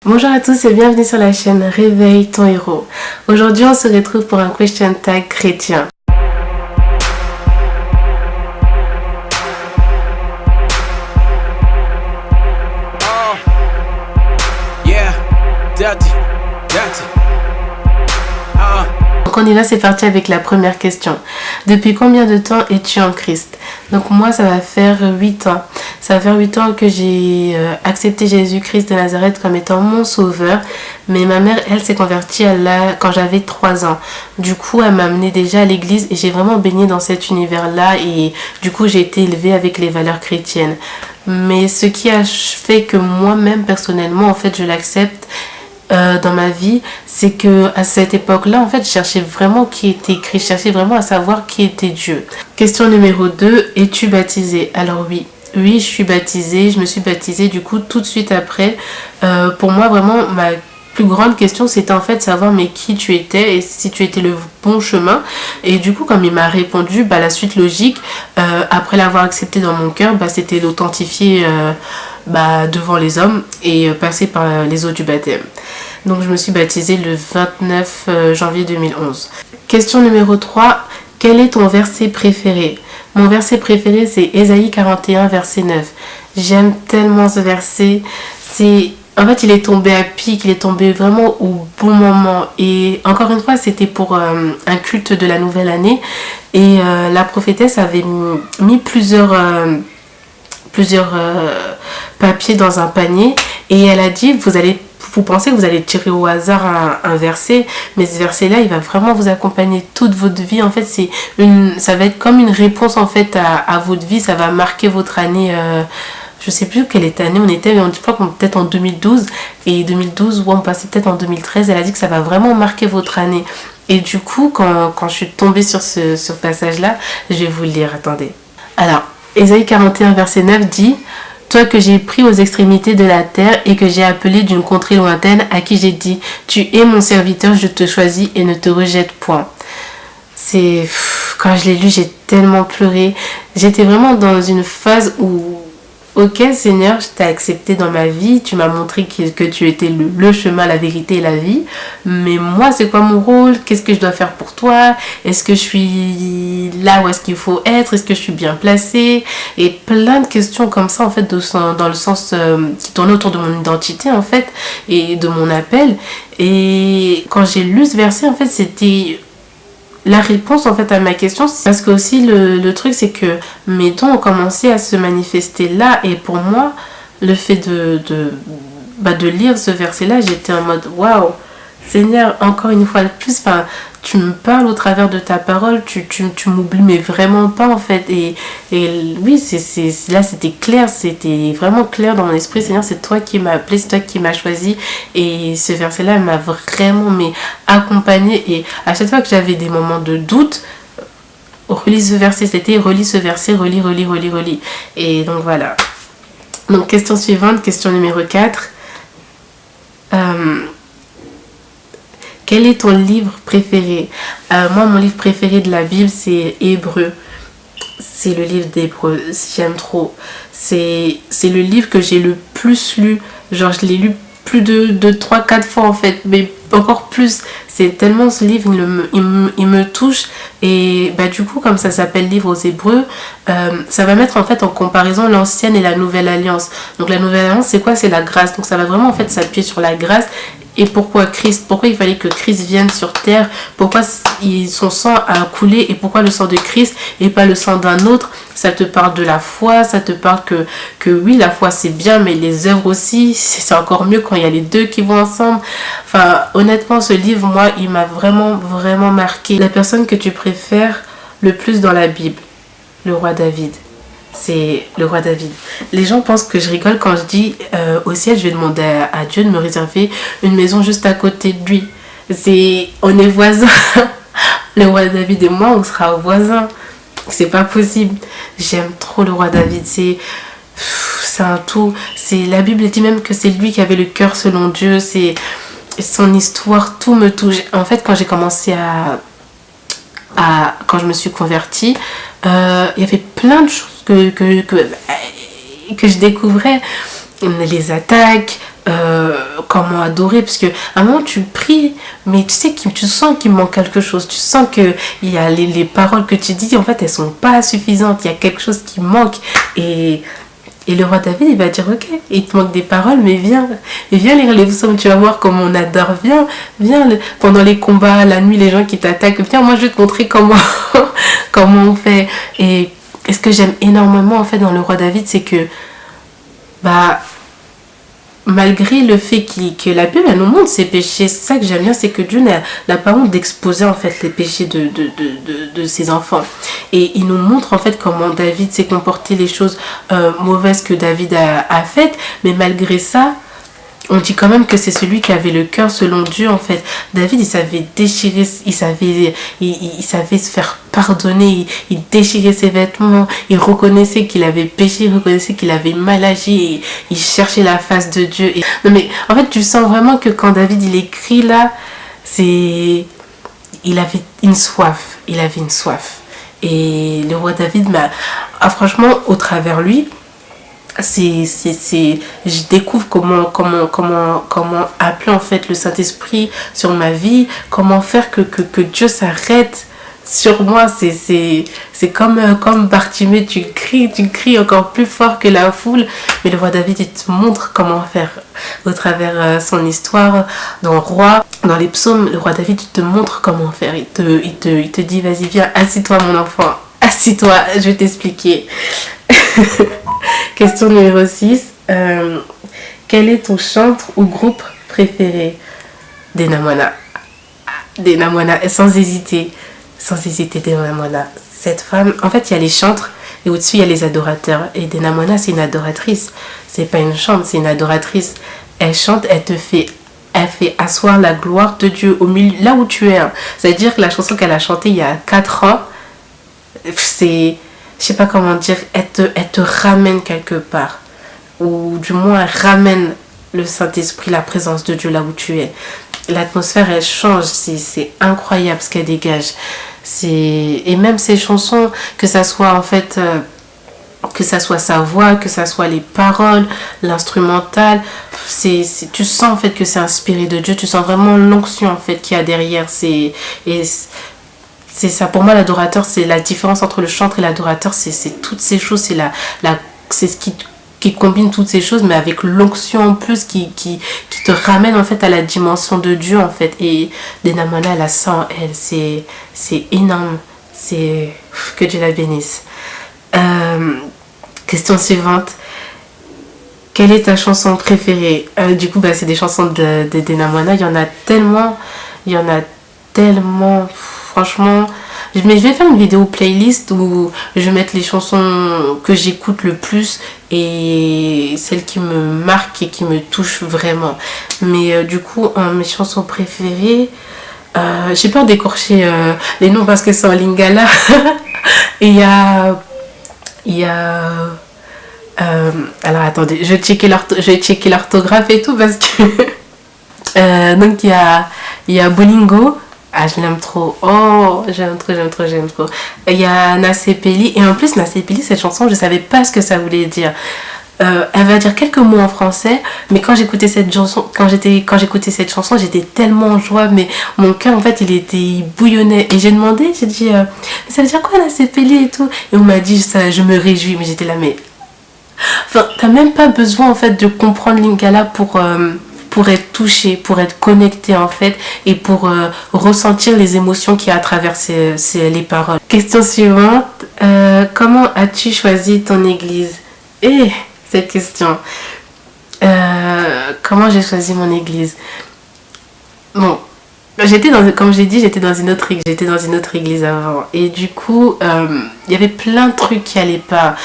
Bonjour à tous et bienvenue sur la chaîne Réveille ton héros. Aujourd'hui on se retrouve pour un question tag chrétien. Donc on y va, c'est parti avec la première question. Depuis combien de temps es-tu en Christ? Donc moi ça va faire 8 ans. Ça va faire 8 ans que j'ai accepté Jésus-Christ de Nazareth comme étant mon sauveur. Mais ma mère, elle, s'est convertie quand j'avais 3 ans. Du coup, elle m'a amenée déjà à l'église et j'ai vraiment baigné dans cet univers-là. Et du coup, j'ai été élevée avec les valeurs chrétiennes. Mais ce qui a fait que moi-même, personnellement, en fait, je l'accepte dans ma vie, c'est que à cette époque-là, en fait, je cherchais vraiment qui était Christ. Je cherchais vraiment à savoir qui était Dieu. Question numéro 2, es-tu baptisée? Alors oui. Oui, je suis baptisée. Je me suis baptisée du coup tout de suite après. Pour moi, vraiment, ma plus grande question, c'était en fait savoir mais qui tu étais et si tu étais le bon chemin. Et du coup, comme il m'a répondu, la suite logique, après l'avoir accepté dans mon cœur, c'était d'authentifier devant les hommes et passer par les eaux du baptême. Donc je me suis baptisée le 29 janvier 2011. Question numéro 3, quel est ton verset préféré? Mon verset préféré, c'est Ésaïe 41, verset 9. J'aime tellement ce verset. En fait, il est tombé à pic, il est tombé vraiment au bon moment. Et encore une fois, c'était pour un culte de la nouvelle année. Et la prophétesse avait mis plusieurs papiers dans un panier. Et elle a dit, vous pensez que vous allez tirer au hasard un verset, mais ce verset-là, il va vraiment vous accompagner toute votre vie. En fait, ça va être comme une réponse en fait à votre vie. Ça va marquer votre année. Je sais plus quelle année on était, mais on dit pas qu'on peut-être en 2012. Et 2012, ou on passait peut-être en 2013. Elle a dit que ça va vraiment marquer votre année. Et du coup, quand je suis tombée sur ce passage-là, je vais vous le lire. Attendez. Alors, Ésaïe 41, verset 9 dit... Toi que j'ai pris aux extrémités de la terre et que j'ai appelé d'une contrée lointaine, à qui j'ai dit, tu es mon serviteur, je te choisis et ne te rejette point. Quand je l'ai lu, j'ai tellement pleuré. J'étais vraiment dans une phase où, ok Seigneur, je t'ai accepté dans ma vie, tu m'as montré que tu étais le chemin, la vérité et la vie. Mais moi, c'est quoi mon rôle? Qu'est-ce que je dois faire pour toi? Est-ce que je suis là où est-ce qu'il faut être? Est-ce que je suis bien placée? Et plein de questions comme ça, en fait, dans le sens qui tournait autour de mon identité, en fait, et de mon appel. Et quand j'ai lu ce verset, en fait, c'était... La réponse en fait à ma question, c'est parce que aussi le truc c'est que mes dons ont commencé à se manifester là, et pour moi le fait de lire ce verset là, j'étais en mode waouh Seigneur, encore une fois de plus, tu me parles au travers de ta parole, tu m'oublies mais vraiment pas en fait, et oui là c'était clair, c'était vraiment clair dans mon esprit. Seigneur, c'est toi qui m'as appelé, c'est toi qui m'as choisi, et ce verset là m'a vraiment accompagné. Et à chaque fois que j'avais des moments de doute, relis ce verset, relis ce verset, relis, et donc voilà. Donc question suivante, question numéro 4. Quel est ton livre préféré? Moi, mon livre préféré de la Bible, c'est Hébreux. C'est le livre d'Hébreux. J'aime trop. C'est le livre que j'ai le plus lu. Genre, je l'ai lu plus de 3-4 fois en fait. Mais encore plus. C'est tellement ce livre, il me touche. Et du coup, comme ça s'appelle Livre aux Hébreux, ça va mettre en fait en comparaison l'ancienne et la nouvelle alliance. Donc la nouvelle alliance, c'est quoi? C'est la grâce. Donc ça va vraiment en fait s'appuyer sur la grâce. Et pourquoi Christ? Pourquoi il fallait que Christ vienne sur terre? Pourquoi son sang a coulé? Et pourquoi le sang de Christ et pas le sang d'un autre? Ça te parle de la foi, ça te parle que oui, la foi c'est bien, mais les œuvres aussi, c'est encore mieux quand il y a les deux qui vont ensemble. Honnêtement, ce livre, moi, il m'a vraiment, vraiment marqué. La personne que tu préfères le plus dans la Bible, le roi David. C'est le roi David. Les gens pensent que je rigole quand je dis au ciel, je vais demander à Dieu de me réserver une maison juste à côté de lui. On est voisins. Le roi David et moi, on sera voisins. C'est pas possible. J'aime trop le roi David. C'est un tout. La Bible dit même que c'est lui qui avait le cœur selon Dieu. C'est son histoire, tout me touche. En fait, quand j'ai commencé quand je me suis convertie, il y avait plein de choses que je découvrais, les attaques, comment adorer, parce que à un moment tu pries, mais tu sais que tu sens qu'il manque quelque chose, tu sens que il y a les paroles que tu dis, en fait elles sont pas suffisantes, il y a quelque chose qui manque, et le roi David, il va dire, ok, il te manque des paroles, mais viens lire les psaumes, tu vas voir comment on adore, viens, pendant les combats, la nuit, les gens qui t'attaquent, viens, moi je vais te montrer comment, comment on fait. Et ce que j'aime énormément, en fait, dans le roi David, c'est que, bah, malgré le fait que la Bible elle nous montre ses péchés, c'est ça que j'aime bien, c'est que Dieu n'a pas honte d'exposer en fait les péchés de ses enfants. Et il nous montre en fait comment David s'est comporté, les choses mauvaises que David a faites, mais malgré ça, on dit quand même que c'est celui qui avait le cœur selon Dieu en fait. David, il savait déchirer, il savait se faire pardonner, il déchirait ses vêtements, il reconnaissait qu'il avait péché, il reconnaissait qu'il avait mal agi, il cherchait la face de Dieu. Non mais en fait, tu sens vraiment que quand David il écrit là, il avait une soif, Et le roi David, franchement, au travers lui, je découvre comment appeler en fait le Saint-Esprit sur ma vie, comment faire que Dieu s'arrête sur moi. C'est comme Bartimée, tu cries encore plus fort que la foule, mais le roi David il te montre comment faire au travers son histoire. Dans le roi, dans les psaumes, le roi David il te montre comment faire, il te dit vas-y viens, assis-toi mon enfant, assis-toi, je vais t'expliquer. Question numéro 6. Quel est ton chantre ou groupe préféré? Dena Moana, sans hésiter, Dena Moana. Cette femme, en fait, il y a les chantres et au-dessus, il y a les adorateurs. Et Dena Moana, c'est une adoratrice. C'est pas une chante, c'est une adoratrice. Elle chante, elle fait asseoir la gloire de Dieu au milieu, là où tu es. C'est-à-dire que la chanson qu'elle a chantée il y a 4 ans, je sais pas comment dire, elle te ramène quelque part. Ou du moins, elle ramène le Saint-Esprit, la présence de Dieu là où tu es. L'atmosphère, elle change. C'est incroyable ce qu'elle dégage. Et même ses chansons, que ça soit en fait... que ça soit sa voix, que ça soit les paroles, l'instrumental, tu sens en fait que c'est inspiré de Dieu. Tu sens vraiment l'onction en fait qu'il y a derrière. C'est ça, pour moi l'adorateur, c'est la différence entre le chantre et l'adorateur, c'est toutes ces choses, c'est ce qui combine toutes ces choses, mais avec l'onction en plus qui te ramène en fait à la dimension de Dieu en fait. Et Dena Moana, elle a ça en elle, c'est énorme, que Dieu la bénisse. Question suivante. Quelle est ta chanson préférée? Du coup, c'est des chansons de Dena Moana, il y en a tellement, franchement. Mais je vais faire une vidéo playlist où je vais mettre les chansons que j'écoute le plus et celles qui me marquent et qui me touchent vraiment. Mais du coup, mes chansons préférées, j'ai peur d'écorcher les noms parce que c'est en lingala. Et il y a alors attendez, je vais checker l'orthographe et tout parce que donc il y a Bolingo. Ah, je l'aime trop. Oh, j'aime trop. Il y a Nasepeli. Et en plus, Nasepeli, cette chanson, je savais pas ce que ça voulait dire. Elle va dire quelques mots en français, mais quand j'écoutais cette chanson, j'étais tellement en joie, mais mon cœur, en fait, il bouillonnait. Et j'ai dit, ça veut dire quoi, Nasepeli et tout? Et on m'a dit, ça, je me réjouis, mais j'étais là, mais... Enfin, t'as même pas besoin, en fait, de comprendre Lingala pour être touché, pour être connecté en fait et pour ressentir les émotions qu'il y a à travers les paroles. Question suivante, comment as-tu choisi ton église? Cette question. Comment j'ai choisi mon église? Bon, comme j'ai dit, j'étais dans une autre église avant. Et du coup, il y avait plein de trucs qui allaient pas.